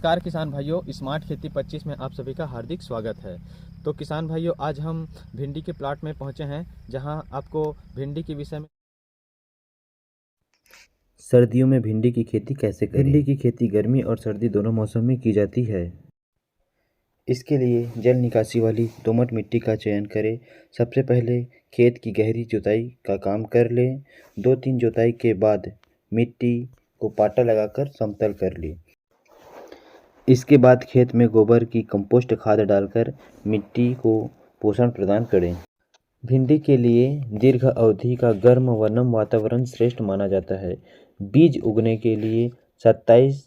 नमस्कार किसान भाइयों, स्मार्ट खेती 25 में आप सभी का हार्दिक स्वागत है। तो किसान भाइयों, आज हम भिंडी के प्लाट में पहुंचे हैं, जहां आपको भिंडी के विषय में सर्दियों में भिंडी की खेती कैसे करें? भिंडी की खेती गर्मी और सर्दी दोनों मौसम में की जाती है। इसके लिए जल निकासी वाली दोमट मिट्टी का चयन करें। सबसे पहले खेत की गहरी जुताई का काम कर लें। 2-3 जुताई के बाद मिट्टी को पाटा लगाकर समतल कर लें। इसके बाद खेत में गोबर की कंपोस्ट खाद डालकर मिट्टी को पोषण प्रदान करें। भिंडी के लिए दीर्घ अवधि का गर्म व नम वातावरण श्रेष्ठ माना जाता है। बीज उगने के लिए 27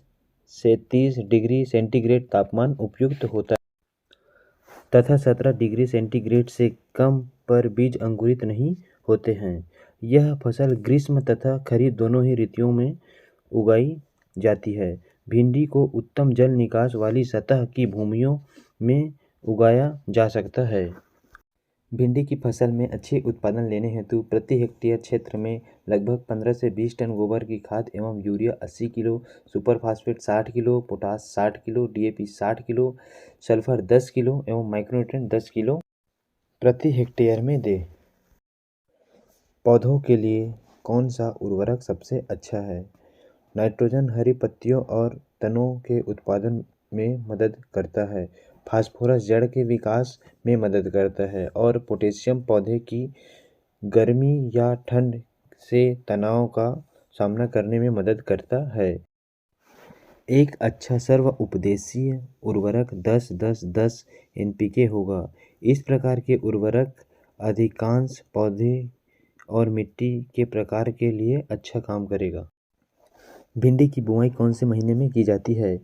से 30 डिग्री सेंटीग्रेड तापमान उपयुक्त होता है तथा 17 डिग्री सेंटीग्रेड से कम पर बीज अंकुरित नहीं होते हैं। यह फसल ग्रीष्म तथा खरीफ दोनों ही ऋतुओं में उगाई जाती है। भिंडी को उत्तम जल निकास वाली सतह की भूमियों में उगाया जा सकता है। भिंडी की फसल में अच्छे उत्पादन लेने हेतु प्रति हेक्टेयर क्षेत्र में लगभग 15 से 20 टन गोबर की खाद एवं urea 80 kilo, super phosphate 60 kilo, potash 60 kilo, DAP 60 kilo, sulphur 10 kilo एवं माइक्रोन्यूट्रिएंट 10 किलो प्रति हेक्टेयर में दें। पौधों के लिए कौन सा उर्वरक सबसे अच्छा है? नाइट्रोजन हरी पत्तियों और तनों के उत्पादन में मदद करता है, फास्फोरस जड़ के विकास में मदद करता है और पोटेशियम पौधे की गर्मी या ठंड से तनाव का सामना करने में मदद करता है। एक अच्छा सर्व उपदेशीय उर्वरक 10-10-10 एनपीके होगा। इस प्रकार के उर्वरक अधिकांश पौधे और मिट्टी के प्रकार के लिए अच्छा काम करेगा। भिंडी की बुआई कौन से महीने में की जाती है?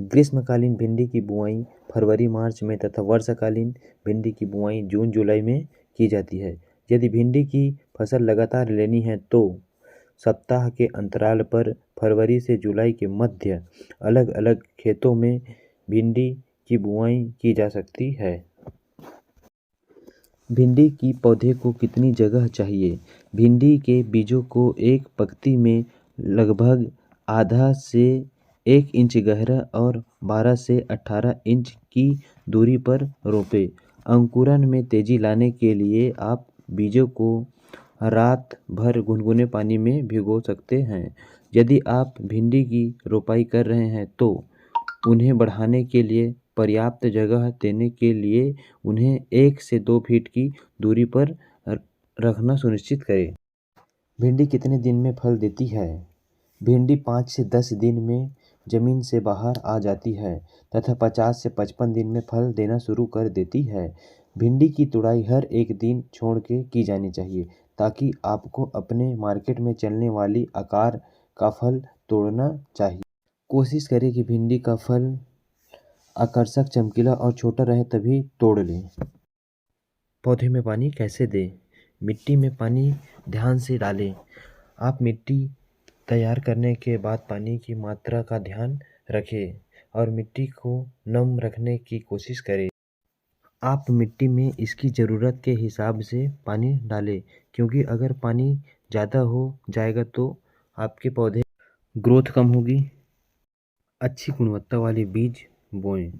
ग्रीष्मकालीन भिंडी की बुआई फरवरी मार्च में तथा वर्षाकालीन भिंडी की बुआई जून जुलाई में की जाती है। यदि भिंडी की फसल लगातार लेनी है तो सप्ताह के अंतराल पर फरवरी से जुलाई के मध्य अलग अलग खेतों में भिंडी की बुआई की जा सकती है। भिंडी की पौधे को कितनी जगह चाहिए? भिंडी के बीजों को एक पंक्ति में लगभग आधा से 1 इंच गहरा और 12 से 18 इंच की दूरी पर रोपें। अंकुरण में तेजी लाने के लिए आप बीजों को रात भर गुनगुने पानी में भिगो सकते हैं। यदि आप भिंडी की रोपाई कर रहे हैं तो उन्हें बढ़ाने के लिए पर्याप्त जगह देने के लिए उन्हें 1 से 2 फीट की दूरी पर रखना सुनिश्चित करें। भिंडी कितने दिन में फल देती है? भिंडी 5 से 10 दिन में जमीन से बाहर आ जाती है तथा 50 से 55 दिन में फल देना शुरू कर देती है। भिंडी की तुड़ाई हर एक दिन छोड़ के की जानी चाहिए ताकि आपको अपने मार्केट में चलने वाली आकार का फल तोड़ना चाहिए। कोशिश करें कि भिंडी का फल आकर्षक, चमकीला और छोटा रहे तभी तोड़ लें। पौधे में पानी कैसे दें? मिट्टी में पानी ध्यान से डालें। आप मिट्टी तैयार करने के बाद पानी की मात्रा का ध्यान रखें और मिट्टी को नम रखने की कोशिश करें। आप मिट्टी में इसकी ज़रूरत के हिसाब से पानी डालें, क्योंकि अगर पानी ज़्यादा हो जाएगा तो आपके पौधे ग्रोथ कम होगी। अच्छी गुणवत्ता वाले बीज बोएं।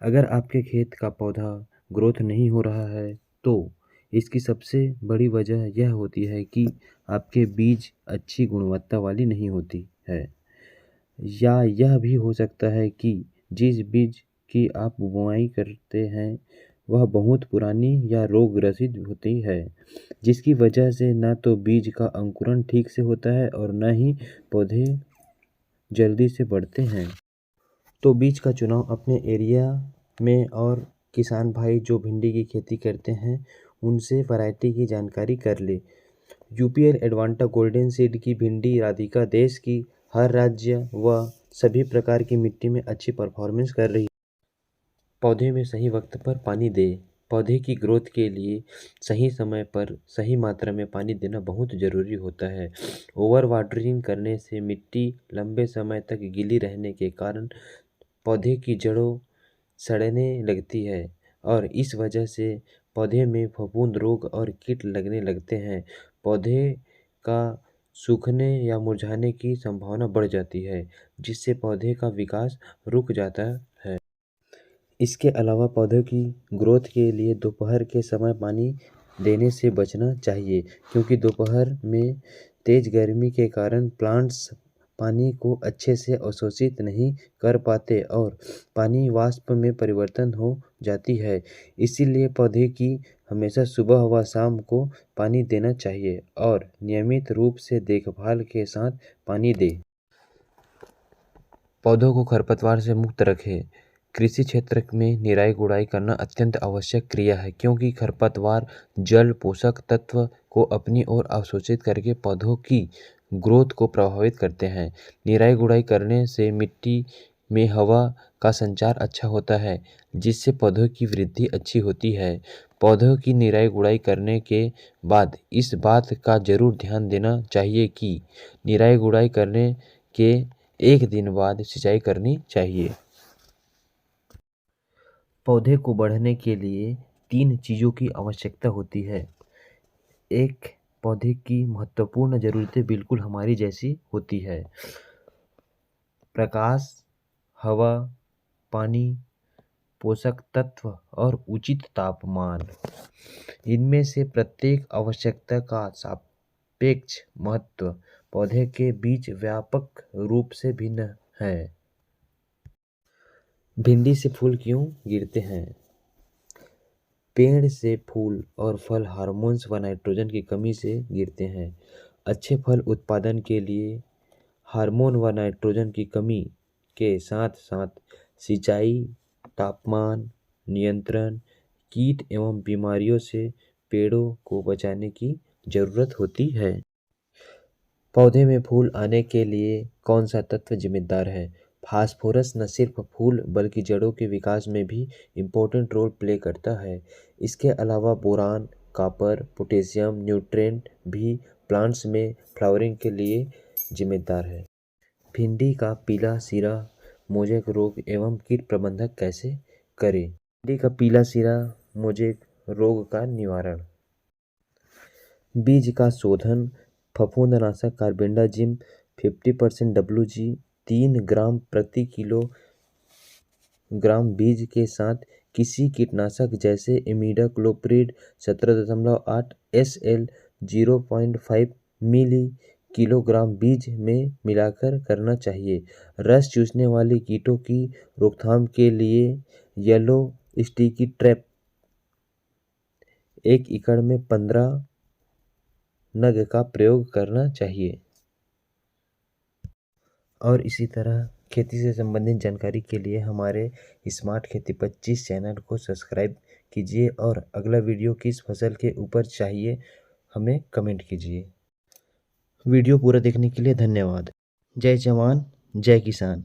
अगर आपके खेत का पौधा ग्रोथ नहीं हो रहा है तो इसकी सबसे बड़ी वजह यह होती है कि आपके बीज अच्छी गुणवत्ता वाली नहीं होती है, या यह भी हो सकता है कि जिस बीज की आप बुआई करते हैं वह बहुत पुरानी या रोग ग्रसित होती है, जिसकी वजह से न तो बीज का अंकुरण ठीक से होता है और न ही पौधे जल्दी से बढ़ते हैं। तो बीज का चुनाव अपने एरिया में और किसान भाई जो भिंडी की खेती करते हैं उनसे वैरायटी की जानकारी कर ले। यूपीएल एडवांटा गोल्डन सीड की भिंडी राधिका देश की हर राज्य व सभी प्रकार की मिट्टी में अच्छी परफॉर्मेंस कर रही है। पौधे में सही वक्त पर पानी दें। पौधे की ग्रोथ के लिए सही समय पर सही मात्रा में पानी देना बहुत ज़रूरी होता है। ओवर वाटरिंग करने से मिट्टी लंबे समय तक गीली रहने के कारण पौधे की जड़ों सड़ने लगती है और इस वजह से पौधे में फफूंद रोग और कीट लगने लगते हैं। पौधे का सूखने या मुरझाने की संभावना बढ़ जाती है, जिससे पौधे का विकास रुक जाता है। इसके अलावा पौधों की ग्रोथ के लिए दोपहर के समय पानी देने से बचना चाहिए, क्योंकि दोपहर में तेज गर्मी के कारण प्लांट्स पानी को अच्छे से अवशोषित नहीं कर पाते और पानी वाष्प में परिवर्तन हो जाती है। इसीलिए पौधे की हमेशा सुबह व शाम को पानी देना चाहिए और नियमित रूप से देखभाल के साथ पानी दें। पौधों को खरपतवार से मुक्त रखें। कृषि क्षेत्र में निराई गुड़ाई करना अत्यंत आवश्यक क्रिया है, क्योंकि खरपतवार जल पोषक तत्व को अपनी ओर अवशोषित करके पौधों की ग्रोथ को प्रभावित करते हैं। निराई गुड़ाई करने से मिट्टी में हवा का संचार अच्छा होता है, जिससे पौधों की वृद्धि अच्छी होती है। पौधों की निराई गुड़ाई करने के बाद इस बात का जरूर ध्यान देना चाहिए कि निराई गुड़ाई करने के 1 दिन बाद सिंचाई करनी चाहिए। पौधे को बढ़ने के लिए 3 चीज़ों की आवश्यकता होती है। एक, पौधे की महत्वपूर्ण ज़रूरतें बिल्कुल हमारी जैसी होती है। प्रकाश, हवा, पानी, पोषक तत्व और उचित तापमान। इनमें से प्रत्येक आवश्यकता का सापेक्ष महत्व पौधे के बीच व्यापक रूप से भिन्न है। भिंडी से फूल क्यों गिरते हैं? पेड़ से फूल और फल हार्मोन्स व नाइट्रोजन की कमी से गिरते हैं। अच्छे फल उत्पादन के लिए हार्मोन व नाइट्रोजन की कमी के साथ साथ सिंचाई, तापमान नियंत्रण, कीट एवं बीमारियों से पेड़ों को बचाने की जरूरत होती है। पौधे में फूल आने के लिए कौन सा तत्व जिम्मेदार है? फास्फोरस न सिर्फ फूल बल्कि जड़ों के विकास में भी इम्पोर्टेंट रोल प्ले करता है। इसके अलावा बोरान, कॉपर, पोटेशियम, न्यूट्रिएंट भी प्लांट्स में फ्लावरिंग के लिए जिम्मेदार है। भिंडी का पीला सिरा मोजेक रोग एवं कीट प्रबंधन कैसे करें? भिंडी का पीला सिरा मोजेक रोग का निवारण। बीज का शोधन फफूंदनाशक कार्बेंडाजिम 50% WG 3 ग्राम प्रति किलोग्राम बीज के साथ किसी कीटनाशक जैसे इमिडाक्लोप्रिड 17.8 SL 0.5 मिली किलोग्राम बीज में मिलाकर करना चाहिए। रस चूसने वाले कीटों की रोकथाम के लिए येलो स्टिकी ट्रैप 1 एकड़ में 15 नग का प्रयोग करना चाहिए। और इसी तरह खेती से संबंधित जानकारी के लिए हमारे स्मार्ट खेती 25 चैनल को सब्सक्राइब कीजिए और अगला वीडियो किस फसल के ऊपर चाहिए हमें कमेंट कीजिए। वीडियो पूरा देखने के लिए धन्यवाद। जय जवान, जय किसान।